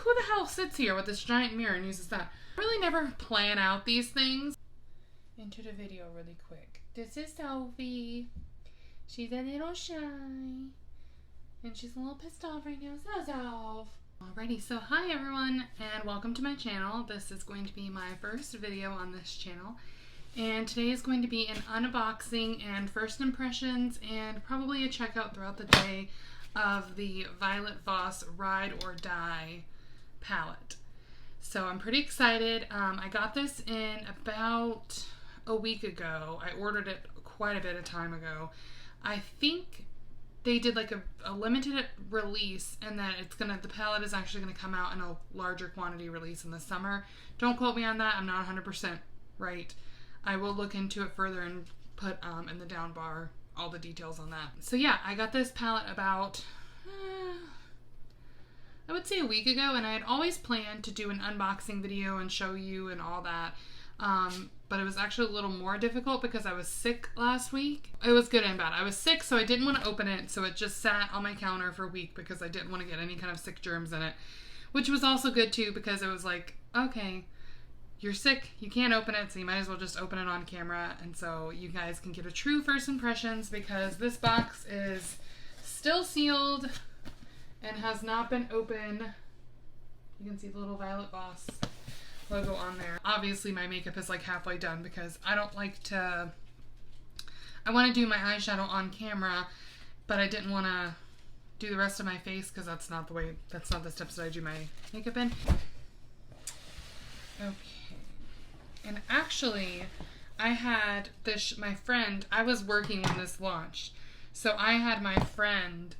who the hell sits here with this giant mirror and uses that? I really never plan out these things. Into the video really quick. This is Sophie. She's a little shy. And she's a little pissed off right now. So. Alrighty, so hi everyone and welcome to my channel. This is going to be my first video on this channel. And today is going to be an unboxing and first impressions and probably a checkout throughout the day of the Voss Ride or Die palette. So I'm pretty excited. I got this in about a week ago. I ordered it quite a bit of time ago. I think they did like a limited release and that the palette is actually gonna come out in a larger quantity release in the summer. Don't quote me on that. I'm not 100% right. I will look into it further and put in the down bar all the details on that. So yeah, I got this palette about, I would say a week ago, and I had always planned to do an unboxing video and show you and all that. But it was actually a little more difficult because I was sick last week. It was good and bad. I was sick, so I didn't want to open it, so it just sat on my counter for a week because I didn't want to get any kind of sick germs in it, which was also good too because it was like, okay, you're sick, you can't open it, so you might as well just open it on camera, and so you guys can get a true first impressions because this box is still sealed and has not been opened. You can see the little Violet Voss logo on there. Obviously my makeup is like halfway done because I don't like to, I want to do my eyeshadow on camera, but I didn't want to do the rest of my face because that's not the steps that I do my makeup in. Okay. And actually, I had this, my friend, I was working when this launched, so I had my friend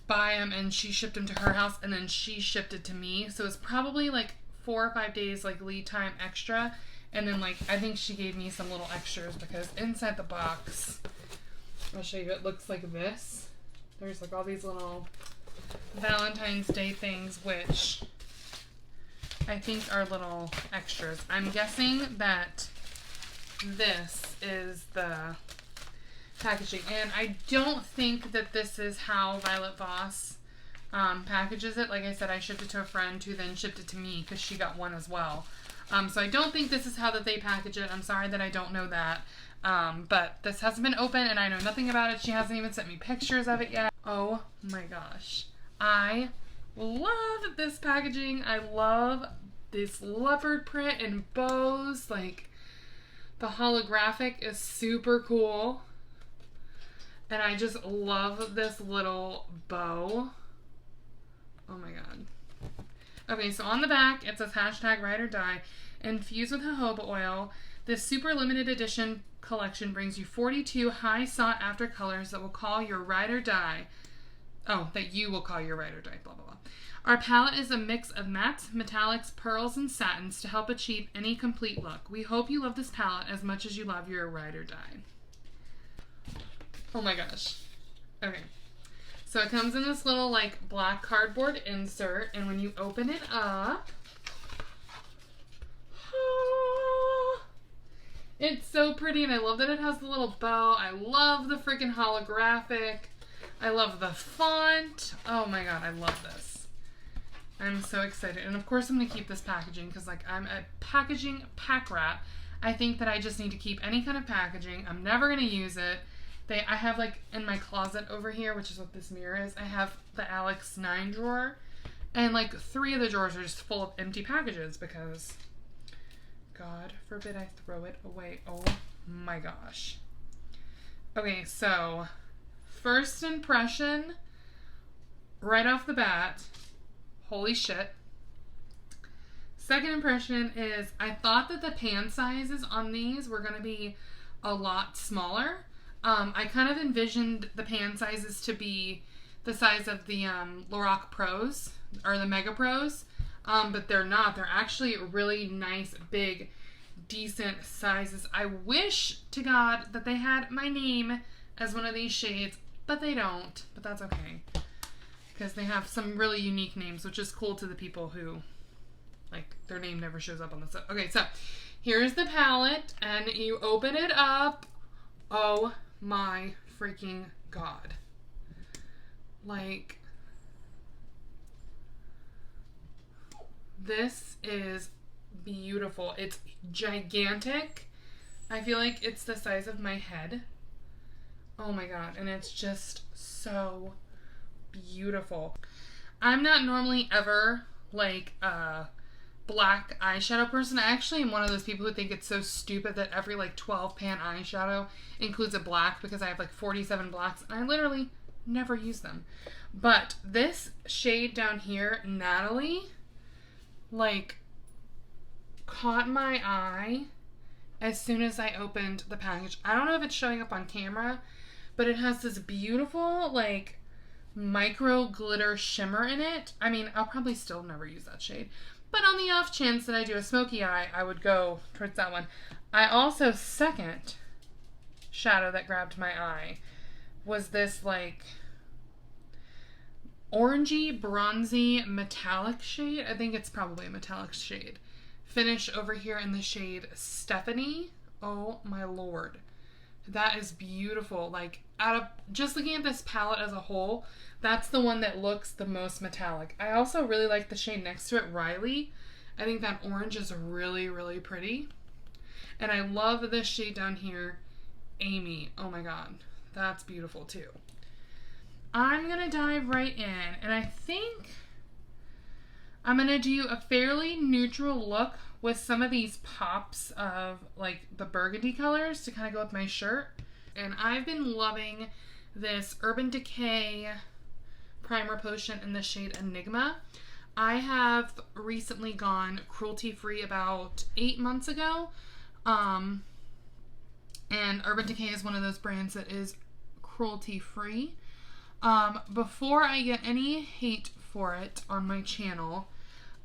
buy him and she shipped him to her house and then she shipped it to me, so it's probably like 4 or 5 days like lead time extra, and then like I think she gave me some little extras because inside the box, I'll show you, it looks like this. There's like all these little Valentine's Day things which I think are little extras. I'm guessing that this is the packaging, and I don't think that this is how Violet Voss packages it. Like I said, I shipped it to a friend who then shipped it to me because she got one as well. So I don't think this is how that they package it. I'm sorry that I don't know that. But this hasn't been open and I know nothing about it. She hasn't even sent me pictures of it yet. Oh my gosh. I love this packaging. I love this leopard print and bows. Like, the holographic is super cool. And I just love this little bow. Oh my god. Okay, so on the back, it says hashtag Ride or Die. Infused with jojoba oil, this super limited edition collection brings you 42 high sought after colors that will call your ride or die. Oh, that you will call your ride or die, blah, blah, blah. Our palette is a mix of mattes, metallics, pearls, and satins to help achieve any complete look. We hope you love this palette as much as you love your ride or die. Oh my gosh. Okay. So it comes in this little like black cardboard insert, and when you open it up, it's so pretty, and I love that it has the little bow. I love the freaking holographic. I love the font. Oh my god, I love this. I'm so excited. And of course I'm going to keep this packaging because like I'm a packaging pack rat. I think that I just need to keep any kind of packaging. I'm never going to use it. I have like in my closet over here, which is what this mirror is, I have the Alex 9 drawer. And like 3 of the drawers are just full of empty packages because God forbid I throw it away. Oh my gosh. Okay, so first impression, right off the bat, holy shit. Second impression is I thought that the pan sizes on these were going to be a lot smaller. I kind of envisioned the pan sizes to be the size of the Lorac Pros or the Mega Pros, but they're not. They're actually really nice, big, decent sizes. I wish to God that they had my name as one of these shades, but they don't, but that's okay. Because they have some really unique names, which is cool to the people who, like, their name never shows up on the set. Okay, so here's the palette, and you open it up. Oh my freaking God. Like, This is beautiful. It's gigantic. I feel like it's the size of my head. Oh my god, and it's just so beautiful. I'm not normally ever like a black eyeshadow person. I actually am one of those people who think it's so stupid that every like 12 pan eyeshadow includes a black, because I have like 47 blacks and I literally never use them. But this shade down here, Natalie, like caught my eye as soon as I opened the package. I don't know if it's showing up on camera, but it has this beautiful like micro glitter shimmer in it. I mean, I'll probably still never use that shade, but on the off chance that I do a smoky eye, I would go towards that one. I also, second shadow that grabbed my eye was this like orangey, bronzy, metallic shade. I think it's probably a metallic shade. Finish over here in the shade Stephanie. Oh my lord. That is beautiful. Like, out of just looking at this palette as a whole, that's the one that looks the most metallic. I also really like the shade next to it, Riley. I think that orange is really, really pretty. And I love this shade down here, Amy. Oh my god. That's beautiful too. I'm going to dive right in, and I think I'm going to do a fairly neutral look with some of these pops of like the burgundy colors to kind of go with my shirt. And I've been loving this Urban Decay primer potion in the shade Enigma. I have recently gone cruelty free about 8 months ago. And Urban Decay is one of those brands that is cruelty free. Before I get any hate for it on my channel,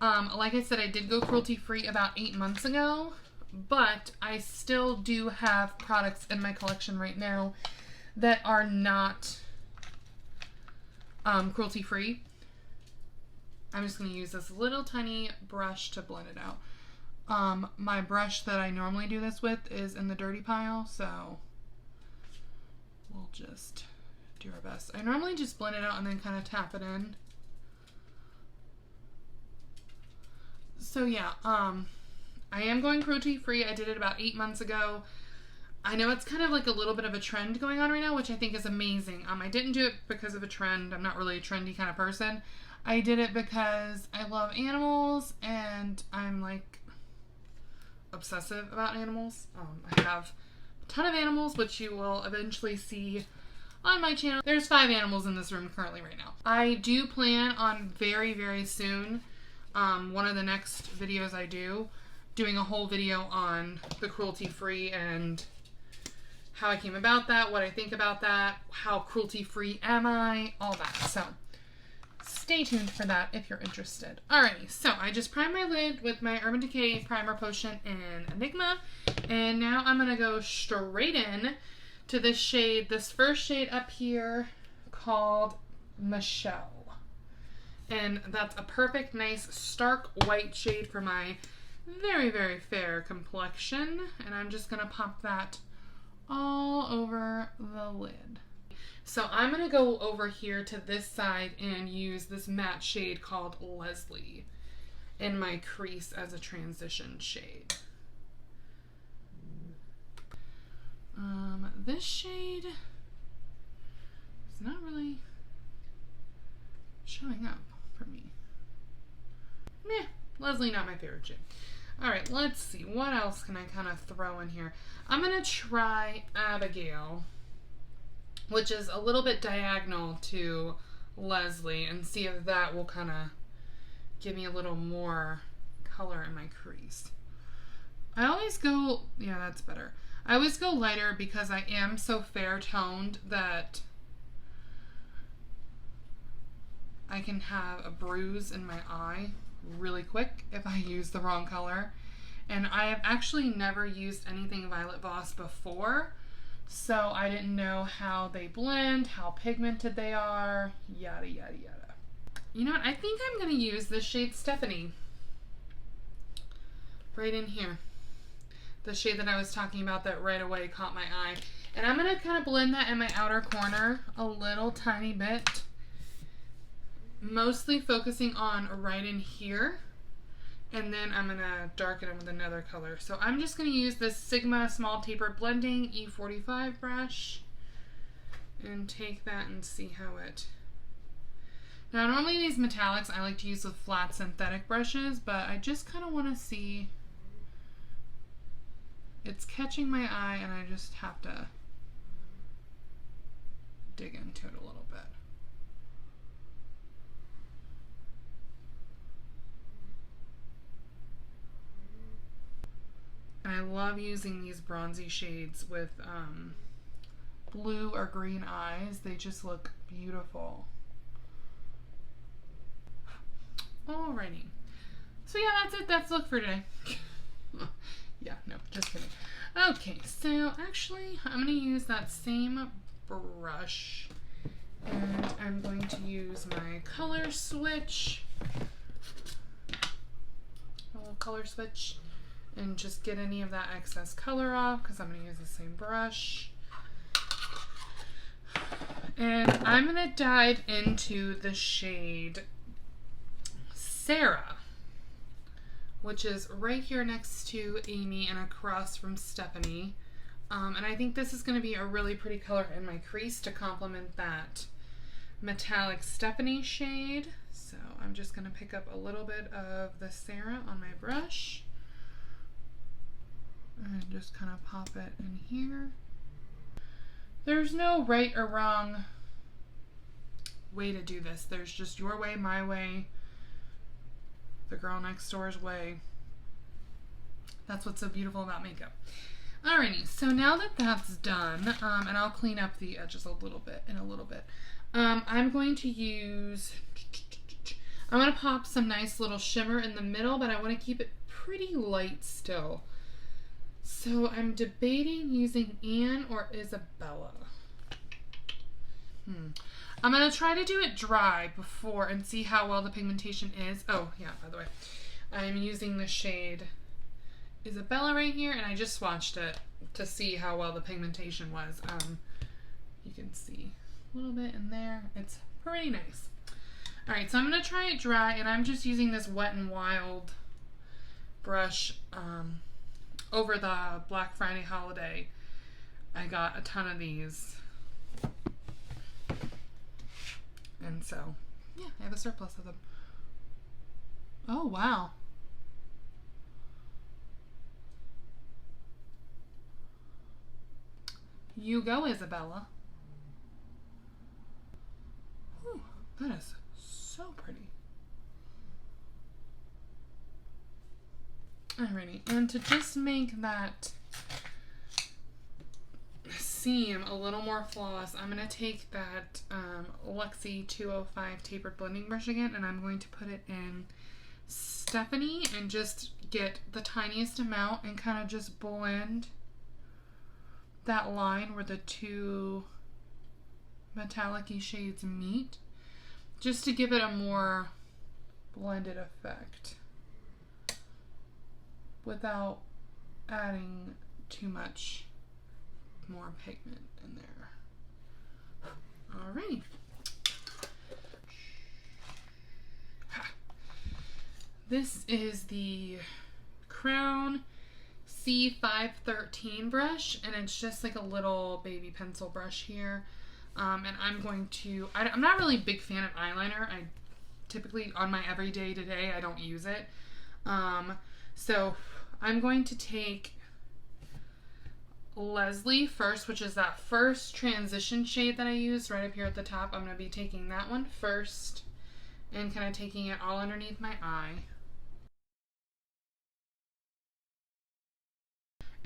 like I said, I did go cruelty free about 8 months ago, but I still do have products in my collection right now that are not cruelty free. I'm just going to use this little tiny brush to blend it out. My brush that I normally do this with is in the dirty pile, so we'll just do our best. I normally just blend it out and then kind of tap it in. So yeah, I am going cruelty free. I did it about 8 months ago. I know it's kind of like a little bit of a trend going on right now, which I think is amazing. I didn't do it because of a trend. I'm not really a trendy kind of person. I did it because I love animals and I'm like obsessive about animals. I have a ton of animals, which you will eventually see on my channel. There's 5 animals in this room currently right now. I do plan on very, very soon, one of the next videos I do, doing a whole video on the cruelty free and how I came about that, what I think about that, how cruelty free am I, all that. So stay tuned for that if you're interested. Alrighty, so I just primed my lid with my Urban Decay primer potion in Enigma, and now I'm gonna go straight in to this shade, this first shade up here called Michelle. And that's a perfect, nice, stark white shade for my very, very fair complexion. And I'm just gonna pop that all over the lid. So I'm gonna go over here to this side and use this matte shade called Leslie in my crease as a transition shade. This shade is not really showing up for me. Meh, Leslie, not my favorite shade. Alright, let's see. What else can I kind of throw in here? I'm going to try Abigail, which is a little bit diagonal to Leslie, and see if that will kind of give me a little more color in my crease. I always go, yeah, that's better. I always go lighter because I am so fair toned that I can have a bruise in my eye really quick if I use the wrong color. And I have actually never used anything Violet Voss before, so I didn't know how they blend, how pigmented they are, yada yada yada. You know what, I think I'm going to use this shade Stephanie right in here. The shade that I was talking about that right away caught my eye. And I'm going to kind of blend that in my outer corner a little tiny bit. Mostly focusing on right in here. And then I'm going to darken them with another color. So I'm just going to use this Sigma Small Tapered Blending E45 brush and take that and see how it... Now normally these metallics I like to use with flat synthetic brushes, but I just kind of want to see... It's catching my eye and I just have to dig into it a little bit. And I love using these bronzy shades with blue or green eyes. They just look beautiful. Alrighty. So yeah, that's it. That's the look for today. Yeah, no, just kidding. Okay, so actually I'm going to use that same brush and I'm going to use my color switch. A little color switch. And just get any of that excess color off because I'm going to use the same brush. And I'm going to dive into the shade Sara, which is right here next to Amy and across from Stephanie. And I think this is going to be a really pretty color in my crease to complement that metallic Stephanie shade. So I'm just going to pick up a little bit of the Sara on my brush. And just kind of pop it in here. There's no right or wrong way to do this. There's just your way, my way, the girl next door's way. That's what's so beautiful about makeup. Alrighty, so now that that's done, and I'll clean up the edges a little bit in a little bit, I'm going to pop some nice little shimmer in the middle, but I want to keep it pretty light still. So I'm debating using Anne or Isabella. I'm going to try to do it dry before and see how well the pigmentation is. Oh, yeah, by the way, I'm using the shade Isabella right here, and I just swatched it to see how well the pigmentation was. You can see a little bit in there. It's pretty nice. All right, so I'm going to try it dry, and I'm just using this Wet n Wild brush. Over the Black Friday holiday, I got a ton of these. And so, yeah, I have a surplus of them. Oh, wow. You go, Isabella. Whew, that is so pretty. Alrighty, and to just make that seem a little more flawless, I'm going to take that Luxie 205 tapered blending brush again, and I'm going to put it in Stephanie and just get the tiniest amount and kind of just blend that line where the two metallic-y shades meet, just to give it a more blended effect without adding too much more pigment in there. Alright. This is the Crown C513 brush, and it's just like a little baby pencil brush here. And I'm going to, I'm not really a big fan of eyeliner. I typically, on my everyday today, I don't use it. So I'm going to take Leslie first, which is that first transition shade that I used right up here at the top. I'm going to be taking that one first and kind of taking it all underneath my eye.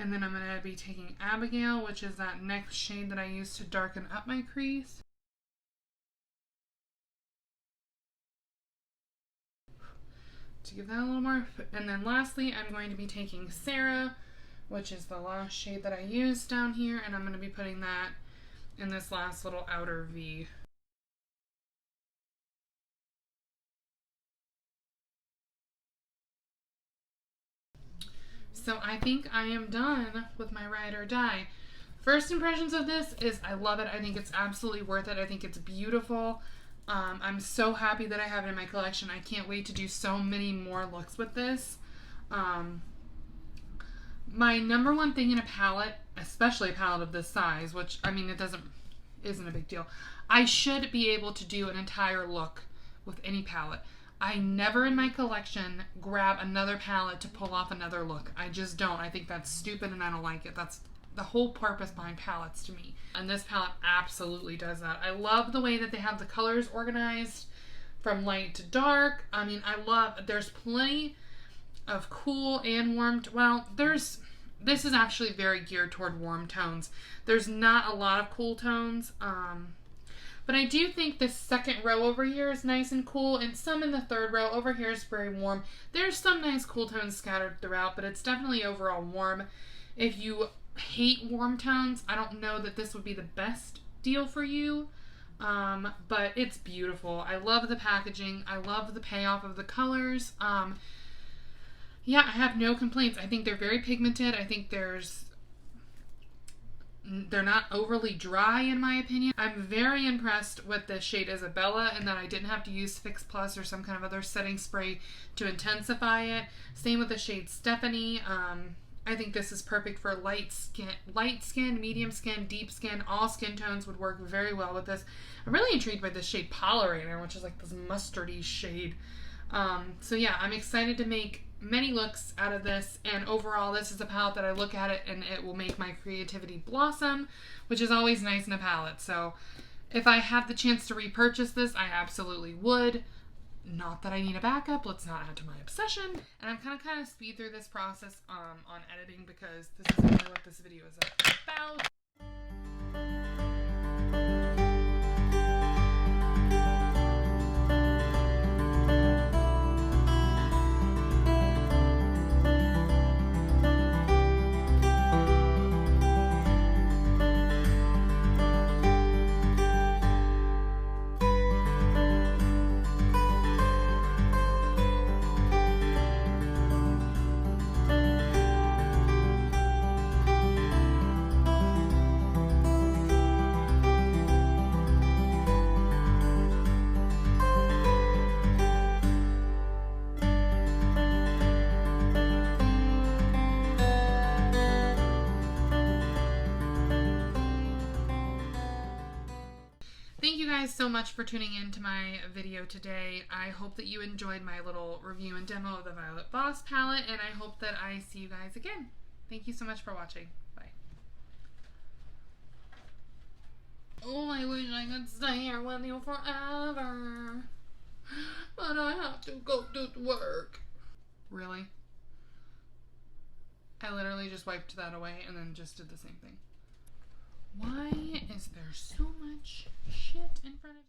And then I'm going to be taking Abigail, which is that next shade that I used to darken up my crease. To give that a little more, and then lastly I'm going to be taking Sara, which is the last shade that I used down here, and I'm going to be putting that in this last little outer V. So I think I am done with my Ride or Die. First impressions of this is I love it. I think it's absolutely worth it. I think it's beautiful. I'm so happy that I have it in my collection. I can't wait to do so many more looks with this. My number one thing in a palette, especially a palette of this size, which, I mean, isn't a big deal. I should be able to do an entire look with any palette. I never in my collection grab another palette to pull off another look. I just don't. I think that's stupid and I don't like it. That's the whole purpose behind palettes to me. And this palette absolutely does that. I love the way that they have the colors organized from light to dark. I mean, there's plenty of cool and warm, this is actually very geared toward warm tones. There's not a lot of cool tones, but I do think this second row over here is nice and cool, and some in the third row over here is very warm. There's some nice cool tones scattered throughout, but it's definitely overall warm. If you hate warm tones, I don't know that this would be the best deal for you, but it's beautiful. I love the packaging. I love the payoff of the colors. Yeah, I have no complaints. I think they're very pigmented. I think they're not overly dry in my opinion. I'm very impressed with the shade Isabella and that I didn't have to use Fix Plus or some kind of other setting spray to intensify it. Same with the shade Stephanie. I think this is perfect for light skin, medium skin, deep skin. All skin tones would work very well with this. I'm really intrigued by this shade Polarator, which is like this mustardy shade. So yeah, I'm excited to make many looks out of this, and overall this is a palette that I look at it and it will make my creativity blossom, which is always nice in a palette. So if I have the chance to repurchase this, I absolutely would. Not that I need a backup, let's not add to my obsession. And I'm kind of speed through this process on editing because this isn't really what this video is about. Thank you guys so much for tuning in to my video today. I hope that you enjoyed my little review and demo of the Violet Voss palette, and I hope that I see you guys again. Thank you so much for watching. Bye. Oh, I wish I could stay here with you forever, but I have to go to work. Really? I literally just wiped that away and then just did the same thing. Why is there so much shit in front of you?